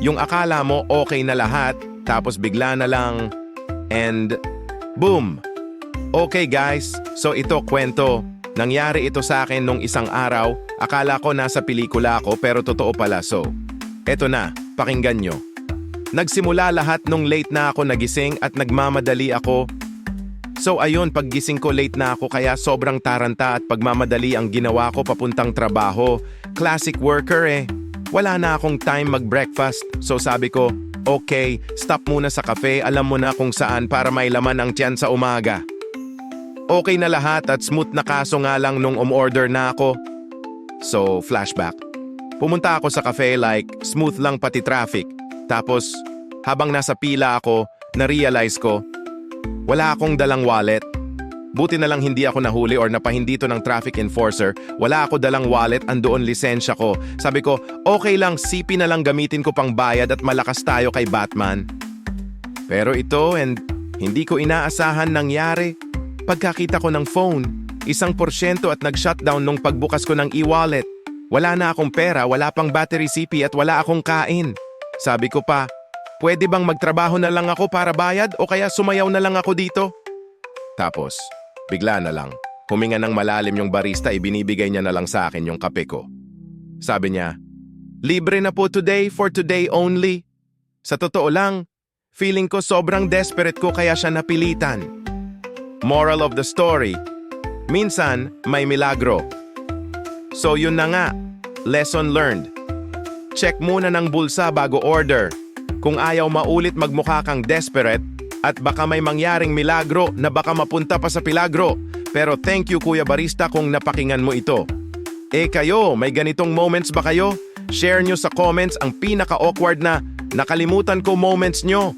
Yung akala mo okay na lahat, tapos bigla na lang, and boom! Okay guys, so ito kwento. Nangyari ito sa akin nung isang araw, akala ko nasa pelikula ako pero totoo pala so. Eto na, pakinggan nyo. Nagsimula lahat nung late na ako nagising at nagmamadali ako. So ayun, paggising ko late na ako kaya sobrang taranta at pagmamadali ang ginawa ko papuntang trabaho. Classic worker eh. Wala na akong time mag-breakfast. So sabi ko, okay, stop muna sa cafe, alam mo na kung saan para may laman ang tiyan sa umaga. Okay na lahat at smooth na kaso nga lang nung umorder na ako. So, flashback. Pumunta ako sa cafe like smooth lang pati traffic. Tapos, habang nasa pila ako, na-realize ko, wala akong dalang wallet. Buti na lang hindi ako nahuli or napahindi to ng traffic enforcer. Wala ako dalang wallet, andoon lisensya ko. Sabi ko, okay lang, CP na lang gamitin ko pang bayad at malakas tayo kay Batman. Pero ito and hindi ko inaasahan nangyari. Pagkakita ko ng phone, 1% at nag-shutdown nung pagbukas ko ng e-wallet. Wala na akong pera, wala pang battery CP at wala akong kain. Sabi ko pa, pwede bang magtrabaho na lang ako para bayad o kaya sumayaw na lang ako dito? Tapos, bigla na lang, huminga ng malalim yung barista, ibinibigay niya na lang sa akin yung kape ko. Sabi niya, libre na po today for today only. Sa totoo lang, feeling ko sobrang desperate ko kaya siya napilitan. Moral of the story, minsan may milagro. So yun na nga, lesson learned. Check muna ng bulsa bago order. Kung ayaw maulit magmukha kang desperate at baka may mangyaring milagro na baka mapunta pa sa pilagro. Pero thank you Kuya Barista kung napakinggan mo ito. Eh kayo, may ganitong moments ba kayo? Share nyo sa comments ang pinaka-awkward na nakalimutan ko moments nyo.